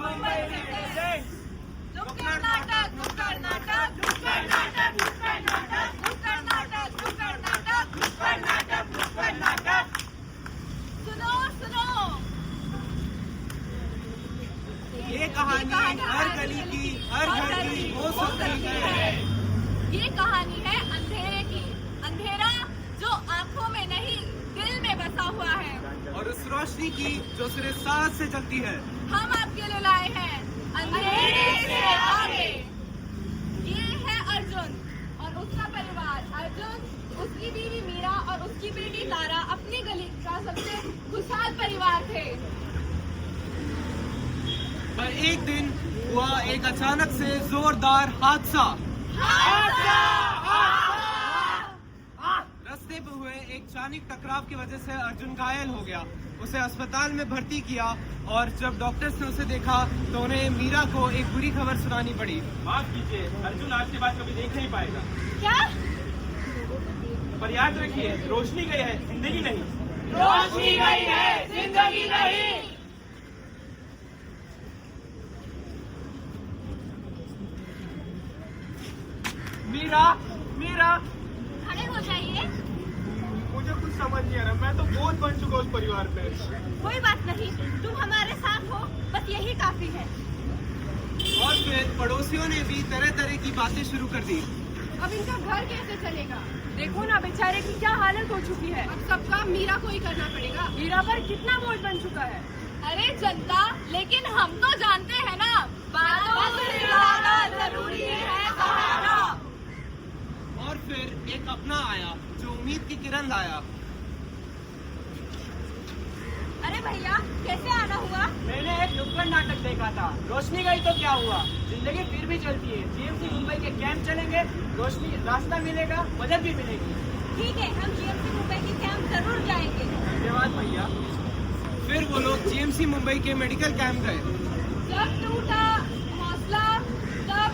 Mumbai represents. नुक्कड़ नाटक, नुक्कड़ नाटक, नुक्कड़ नाटक, नुक्कड़ नाटक, नुक्कड़ नाटक, नुक्कड़ नाटक, नुक्कड़ नाटक, नुक्कड़ नाटक। सुनो सुनो, ये कहानी हर गली की, हर घर की हो सकती है। ये कहानी है अंधेरे की, अंधेरा जो आंखों में नहीं दिल में बसा हुआ है, और उस रोशनी की जो सिर्फ सांस से जलती है। हम आपके लिए लाए हैं अंधेरे से आगे। ये है अर्जुन और उसका परिवार। अर्जुन, उसकी बीवी मीरा और उसकी बेटी तारा अपनी गली का सबसे खुशहाल परिवार थे। पर एक दिन हुआ एक अचानक से जोरदार हादसा। रास्ते पे हुए एक चाणिक टकराव की वजह से अर्जुन घायल हो गया। उसे अस्पताल में भर्ती किया और जब डॉक्टर्स ने उसे देखा तो उन्हें मीरा को एक बुरी खबर सुनानी पड़ी। माफ कीजिए, अर्जुन आज के बाद कभी देख नहीं पाएगा। क्या? पर याद रखिए, रोशनी गई है, जिंदगी नहीं। रोशनी गई है, जिंदगी नहीं। मीरा, मीरा, खड़े हो जाइए। मुझे कुछ समझ नहीं आ रहा, मैं तो बोझ बन चुका उस परिवार पे। कोई बात नहीं, तुम हमारे साथ हो, बस यही काफी है। और फिर पड़ोसियों ने भी तरह तरह की बातें शुरू कर दी। अब इनका घर कैसे चलेगा? देखो ना बेचारे की क्या हालत हो चुकी है। अब सब काम मीरा को ही करना पड़ेगा। मीरा पर कितना बोझ बन चुका है। अरे जनता, लेकिन हम तो जानते हैं ना, बातों से ज्यादा जरूरी है सहारा। और फिर एक अपना आया जो उम्मीद की किरण लाया। अरे भैया, कैसे आना हुआ? मैंने एक नुक्कड़ नाटक देखा था। रोशनी गई तो क्या हुआ, जिंदगी फिर भी चलती है। जीएमसी मुंबई के कैंप चलेंगे, रोशनी रास्ता मिलेगा, मदद भी मिलेगी। ठीक है, हम जीएमसी मुंबई के कैंप जरूर जाएंगे। धन्यवाद भैया। फिर वो लोग जीएमसी मुंबई के मेडिकल कैंप गए। जब टूटा हौसला तब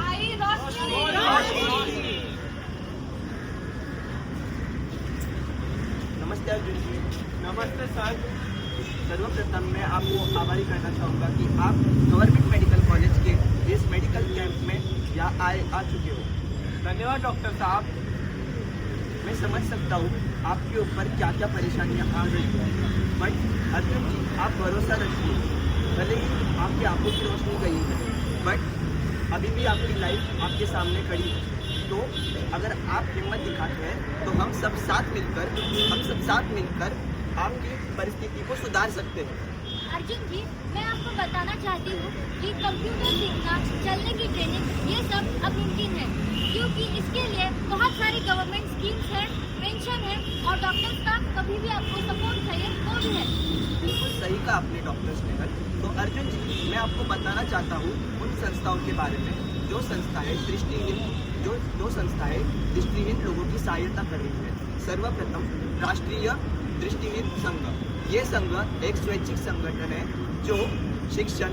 आई रोशनी। नमस्ते अर्जुन जी। नमस्ते सर। सर्वप्रथम मैं आपको आभारी करना चाहूँगा कि आप गवर्नमेंट मेडिकल कॉलेज के इस मेडिकल कैंप में आ चुके हो। धन्यवाद डॉक्टर साहब। मैं समझ सकता हूँ आपके ऊपर क्या क्या परेशानियाँ आ रही हैं, बट अर्जुन जी आप भरोसा रखिए। भले ही आपकी आंखों की रोशनी गई है, बट अभी भी आपकी लाइफ आपके सामने खड़ी है। तो अगर आप हिम्मत दिखाते हैं तो हम सब साथ मिलकर आपकी परिस्थिति को सुधार सकते हैं। अर्जुन जी, मैं आपको बताना चाहती हूँ कि कंप्यूटर सीखना, चलने की ट्रेनिंग, ये सब अब मुमकिन है, क्योंकि इसके लिए बहुत सारी गवर्नमेंट स्कीम्स हैं, पेंशन है और डॉक्टर्स का कभी भी आपको सपोर्ट चाहिए वो भी है। बिल्कुल सही कहा आपने डॉक्टर स्नेहल। तो अर्जुन जी, मैं आपको बताना चाहता हूँ उन संस्थाओं के बारे में जो संस्थाएं दृष्टिहीन लोगों की सहायता कर रही है। सर्वप्रथम राष्ट्रीय दृष्टिहीन संघ। ये संघ एक स्वैच्छिक संगठन है जो शिक्षण,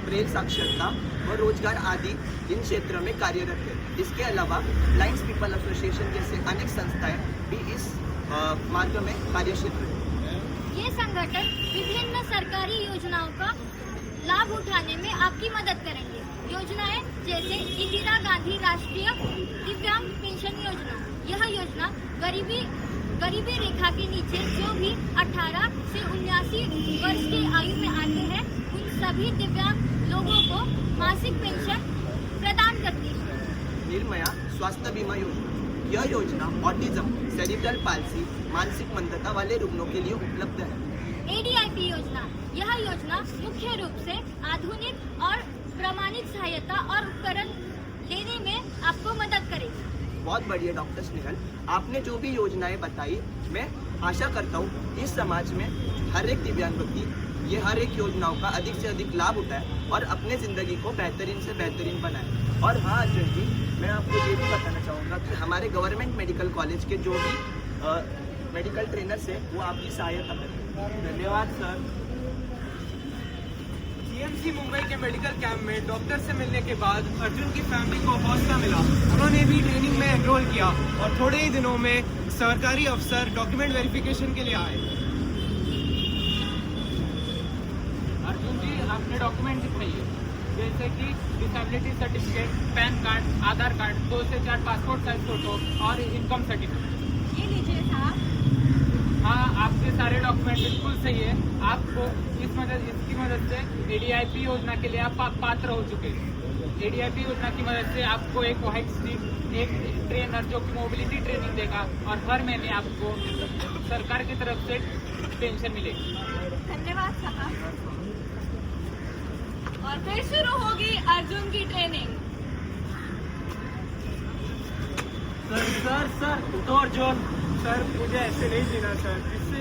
ब्रेल साक्षरता और रोजगार आदि इन क्षेत्र में कार्यरत है। इसके अलावा ब्लाइंड पीपल एसोसिएशन जैसे अनेक संस्थाएं भी इस मार्ग में कार्यशील है। ये संगठन विभिन्न सरकारी योजनाओं का लाभ उठाने में आपकी मदद करेंगे। योजनाएं जैसे इंदिरा गांधी राष्ट्रीय दिव्यांग पेंशन योजना। यह योजना गरीबी रेखा के नीचे जो भी 18 से 79 वर्ष की आयु में आते हैं उन सभी दिव्यांग लोगों को मासिक पेंशन प्रदान करती है। निर्मया स्वास्थ्य बीमा योजना। यह योजना ऑटिज्म, सेरिब्रल पाल्सी, मानसिक मंदता वाले रुग्णों के लिए उपलब्ध है। ADIP योजना। यह योजना मुख्य रूप से आधुनिक और प्रमाणित सहायता और उपकरण देने में आपको मदद करेगी। बहुत बढ़िया डॉक्टर स्नेहल, आपने जो भी योजनाएं बताई, मैं आशा करता हूँ इस समाज में हर एक दिव्यांग व्यक्ति ये हर एक योजनाओं का अधिक से अधिक लाभ उठाए और अपने ज़िंदगी को बेहतरीन से बेहतरीन बनाए। और हाँ अर्जुन जी, मैं आपको ये भी बताना चाहूँगा कि हमारे गवर्नमेंट मेडिकल कॉलेज के जो भी मेडिकल ट्रेनर्स हैं वो आपकी सहायता करेंगे। धन्यवाद सर। जीएमसी मुंबई के मेडिकल कैंप में डॉक्टर से मिलने के बाद अर्जुन की फैमिली को हौसला मिला। उन्होंने भी ट्रेनिंग में एनरोल किया और थोड़े ही दिनों में सरकारी अफसर डॉक्यूमेंट वेरिफिकेशन के लिए आए। अर्जुन जी, आपने डॉक्यूमेंट दिखाइए, जैसे कि डिसेबिलिटी सर्टिफिकेट, पैन कार्ड, आधार कार्ड, 2 से 4 पासपोर्ट साइज फोटो और इनकम सर्टिफिकेट। ये लीजिए साहब। हाँ, आपके सारे डॉक्यूमेंट बिल्कुल सही है। आपको इसकी मदद से ADIP योजना के लिए आप पात्र हो चुके हैं। ADIP योजना की मदद से आपको एक व्हाइट स्ट्रीट, एक ट्रेनर जो कि मोबिलिटी ट्रेनिंग देगा और हर महीने आपको सरकार की तरफ से पेंशन मिलेगी। धन्यवाद साहब। और फिर शुरू होगी अर्जुन की ट्रेनिंग। सर तो अर्जुन। सर मुझे ऐसे नहीं जीना सर, इससे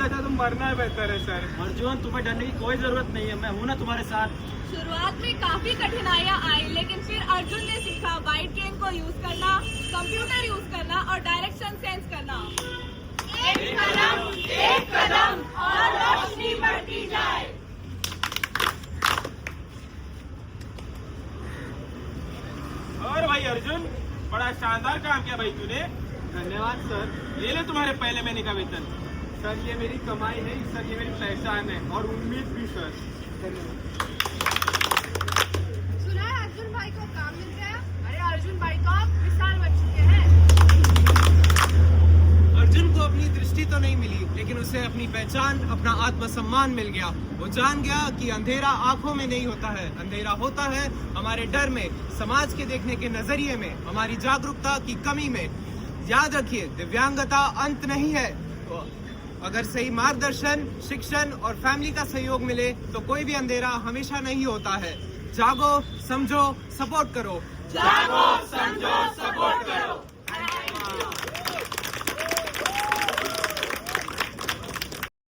अच्छा तुम मरना बेहतर है सर। अर्जुन, तुम्हें डरने की कोई जरूरत नहीं है, मैं हूं ना तुम्हारे साथ। शुरुआत में काफी कठिनाइयां आई, लेकिन फिर अर्जुन ने सीखा वाइट केन को यूज करना, कंप्यूटर यूज करना और डायरेक्शन सेंस करना। एक कदम और रोशनी बढ़ती जाए। और भाई अर्जुन, बड़ा शानदार काम किया भाई तूने। धन्यवाद सर। ये ले तुम्हारे पहले महीने का वेतन। सर ये मेरी कमाई है सर, ये मेरी पहचान है और उम्मीद भी सर। सुना है अर्जुन भाई को काम मिल गया? अरे अर्जुन भाई तो अब विशाल बन चुके हैं। अर्जुन को अपनी दृष्टि तो नहीं मिली, लेकिन उसे अपनी पहचान, अपना आत्मसम्मान मिल गया। वो जान गया कि अंधेरा आंखों में नहीं होता है, अंधेरा होता है हमारे डर में, समाज के देखने के नजरिए में, हमारी जागरूकता की कमी में। याद रखिए, दिव्यांगता अंत नहीं है। अगर सही मार्गदर्शन, शिक्षण और फैमिली का सहयोग मिले तो कोई भी अंधेरा हमेशा नहीं होता है। जागो, समझो, सपोर्ट करो। जागो, समझो, सपोर्ट करो।